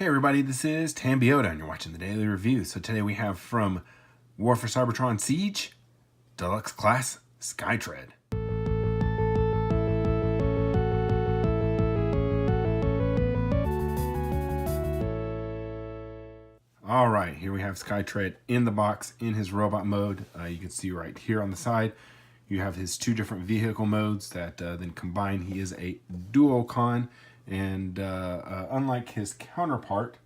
Hey everybody, this is Tambiota and you're watching the Daily Review. So today we have from War for Cybertron Siege, Deluxe Class Skytread. Alright, here we have Skytread in the box in his robot mode. You can see right here on the side, you have his two different vehicle modes that then combine. He is a duocon, and unlike his counterpart,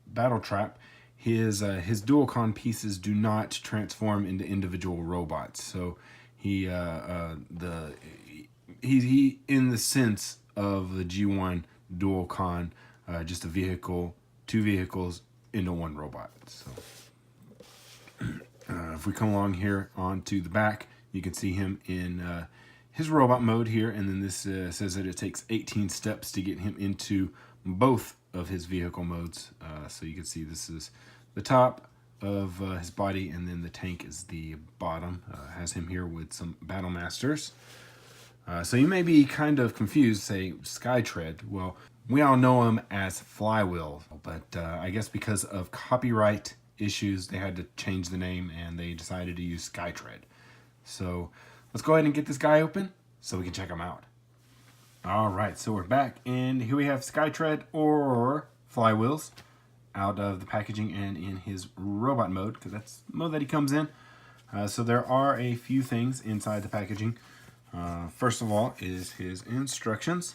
Battle Trap, his duocon pieces do not transform into individual robots. So he in the sense of the G1 duocon, just a vehicle, two vehicles into one robot. So if we come along here onto the back, you can see him in his robot mode here, and then this says that it takes 18 steps to get him into both of his vehicle modes. So you can see this is the top of his body, and then the tank is the bottom. Has him here with some Battle Masters. So you may be kind of confused, say Skytread. Well, we all know him as Flywheel, but I guess because of copyright issues, they had to change the name and they decided to use Skytread. So let's go ahead and get this guy open so we can check him out. Alright, so we're back, and here we have Skytread, or Flywheels, out of the packaging and in his robot mode, because that's the mode that he comes in. So there are a few things inside the packaging. First of all is his instructions,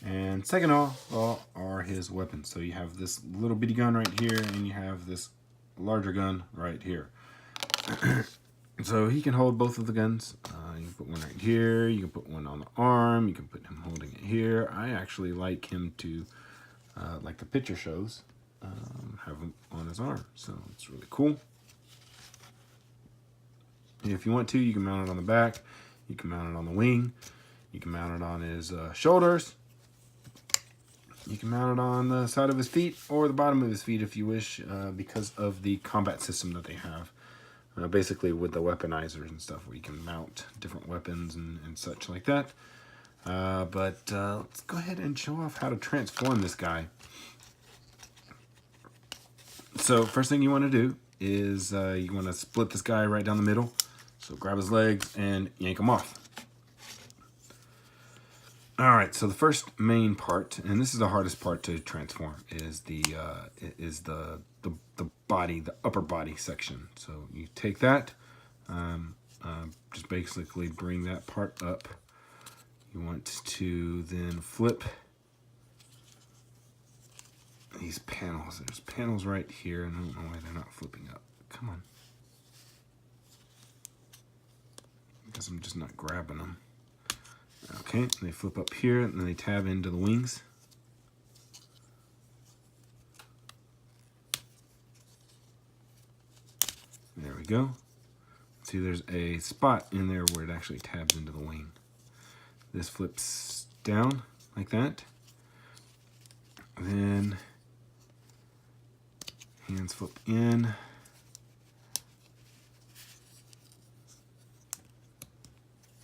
and second of all are his weapons. So you have this little bitty gun right here, and you have this larger gun right here. So he can hold both of the guns. You can put one right here, you can put one on the arm, you can put him holding it here. I actually like him to, like the picture shows, have him on his arm. So it's really cool. And if you want to, you can mount it on the back, you can mount it on the wing, you can mount it on his shoulders, you can mount it on the side of his feet or the bottom of his feet if you wish, because of the combat system that they have. Basically with the weaponizers and stuff, where you can mount different weapons and such like that. But let's go ahead and show off how to transform this guy. So first thing you want to do is you want to split this guy right down the middle. So grab his legs and yank him off. Alright, so the first main part, and this is the hardest part to transform, is the body, the upper body section. So you take that, just basically bring that part up. You want to then flip these panels. There's panels right here, and I don't know why they're not flipping up. Come on. I guess I'm just not grabbing them. Okay, they flip up here, and then they tab into the wings. There we go. See, there's a spot in there where it actually tabs into the wing. This flips down like that. Then hands flip in.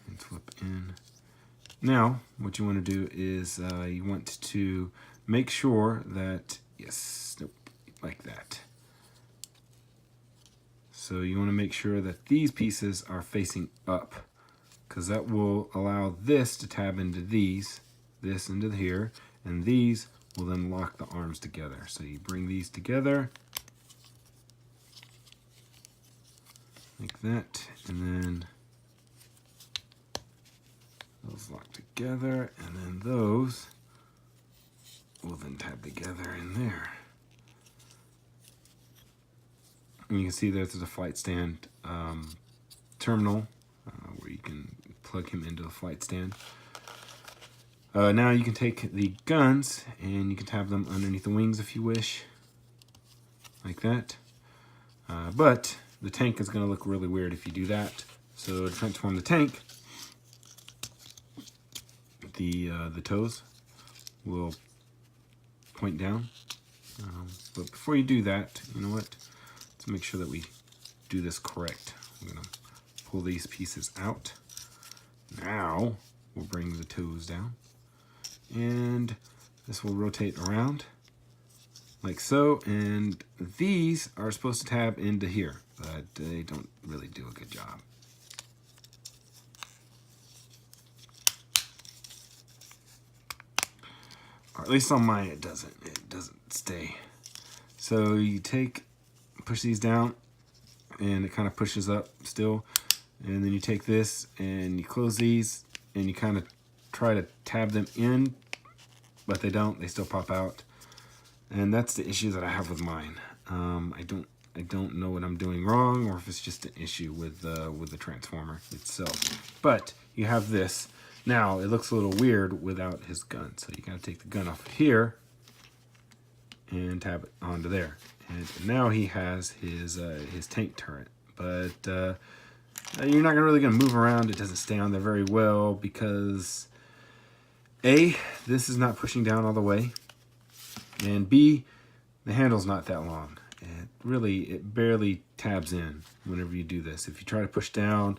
Hands flip in. Now, what you want to do is you want to make sure that, yes, nope, like that. So you want to make sure that these pieces are facing up, because that will allow this to tab into these, this into here, and these will then lock the arms together. So you bring these together, like that, and then those lock together, and then those will then tab together in there. And you can see there's a flight stand terminal where you can plug him into the flight stand. Now you can take the guns and you can tab them underneath the wings if you wish, like that. But the tank is going to look really weird if you do that. So to transform the tank, the toes will point down. But before you do that, you know what? Let's make sure that we do this correct. I'm going to pull these pieces out. Now we'll bring the toes down, and this will rotate around like so, and these are supposed to tab into here, but they don't really do a good job. Or at least on mine it doesn't stay. So you push these down, and it kind of pushes up still, and then you take this and you close these and you kind of try to tab them in, but they still pop out. And that's the issue that I have with mine. I don't know what I'm doing wrong, or if it's just an issue with the transformer itself. But you have this. Now it looks a little weird without his gun, so you gotta take the gun off of here and tab it onto there. And now he has his tank turret, but you're not really gonna move around. It doesn't stay on there very well because A, this is not pushing down all the way, and B, the handle's not that long. It barely tabs in whenever you do this. If you try to push down,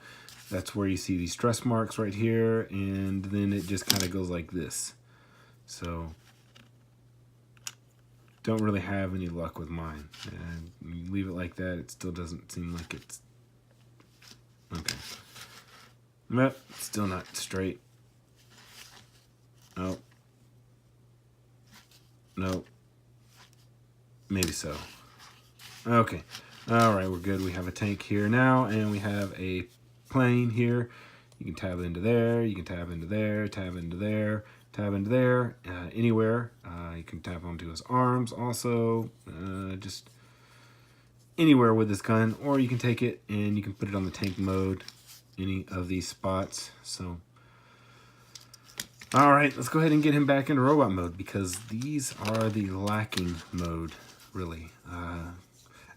that's where you see these stress marks right here, and then it just kind of goes like this. So don't really have any luck with mine. And you leave it like that, it still doesn't seem like it's okay. But still not straight. Oh. No. Maybe so. Okay. All right, we're good. We have a tank here now, and we have a plane here. You can tab into there. You can tab into there. Tab into there. Tab into there. Anywhere. You can tap onto his arms also. Just anywhere with this gun, or you can take it and you can put it on the tank mode. Any of these spots. So. All right, let's go ahead and get him back into robot mode, because these are the lacking mode, really.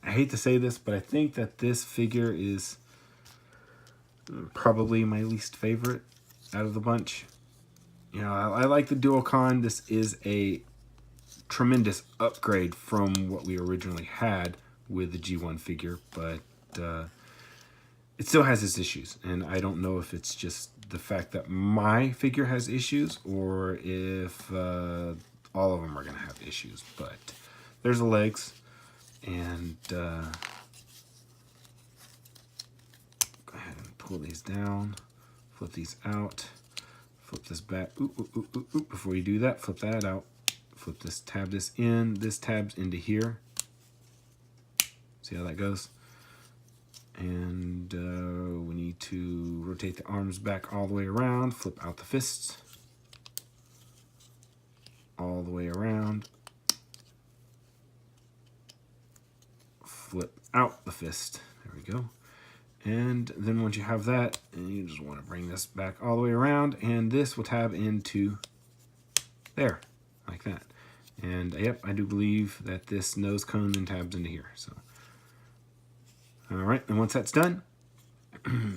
I hate to say this, but I think that this figure is probably my least favorite out of the bunch. You know, I like the Duocon. This is a tremendous upgrade from what we originally had with the G1 figure, but it still has its issues, and I don't know if it's just the fact that my figure has issues, or if all of them are going to have issues. But there's the legs, and go ahead and pull these down, flip these out, flip this back. Before you do that, flip that out, flip this, tab this in, this tabs into here. See how that goes? And we need to rotate the arms back all the way around, flip out the fists, all the way around, flip out the fist, there we go. And then once you have that, and you just want to bring this back all the way around, and this will tab into there, like that. And yep, I do believe that this nose cone then tabs into here, so. All right, and once that's done,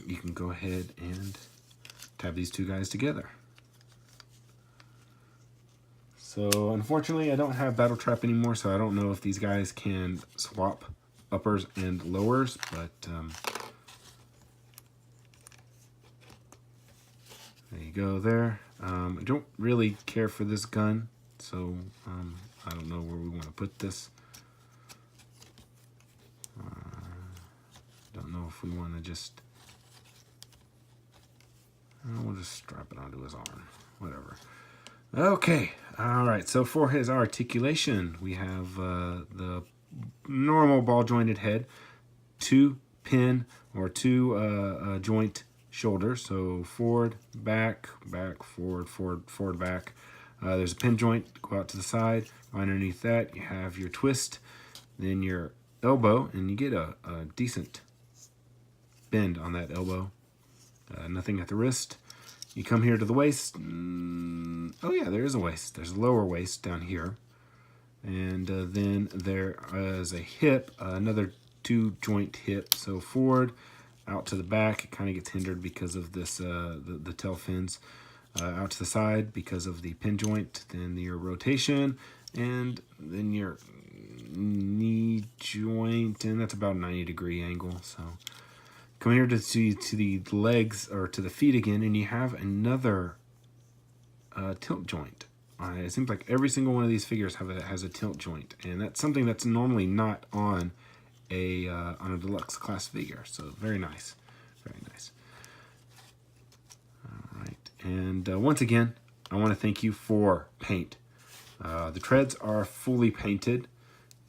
you can go ahead and tab these two guys together. So unfortunately, I don't have Battle Trap anymore, so I don't know if these guys can swap uppers and lowers, but there you go there. I don't really care for this gun, so I don't know where we want to put this. Don't know if we want to just, we'll just strap it onto his arm, whatever. Okay, all right, so for his articulation, we have the normal ball jointed head, two pin or two joint shoulders, so forward, back, back, forward, forward, forward, back. There's a pin joint, go out to the side. Underneath that, you have your twist, then your elbow, and you get a decent bend on that elbow. Nothing at the wrist. You come here to the waist. Oh yeah, there is a waist. There's a lower waist down here. And then there is a hip, another two joint hip. So forward, out to the back. It kind of gets hindered because of this, the tail fins. Out to the side because of the pin joint. Then your rotation, and then your knee joint, and that's about a 90-degree angle. So come here to the legs, or to the feet again, and you have another tilt joint It seems like every single one of these figures has a tilt joint, and that's something that's normally not on a deluxe class figure. So very nice, very nice. All right, and once again, I want to thank you for paint. The treads are fully painted.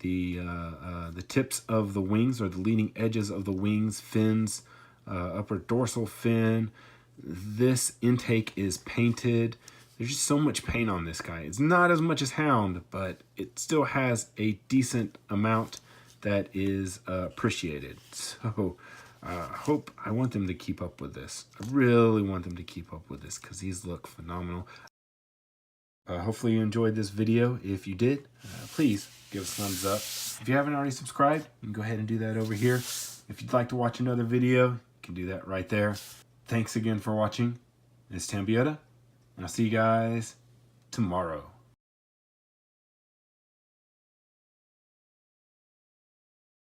The tips of the wings, or the leading edges of the wings, fins, upper dorsal fin. This intake is painted. There's just so much paint on this guy. It's not as much as Hound, but it still has a decent amount that is appreciated. So I want them to keep up with this. I really want them to keep up with this because these look phenomenal. Hopefully you enjoyed this video. If you did, please give us a thumbs up. If you haven't already subscribed, you can go ahead and do that over here. If you'd like to watch another video, you can do that right there. Thanks again for watching. It's Tambiota, and I'll see you guys tomorrow.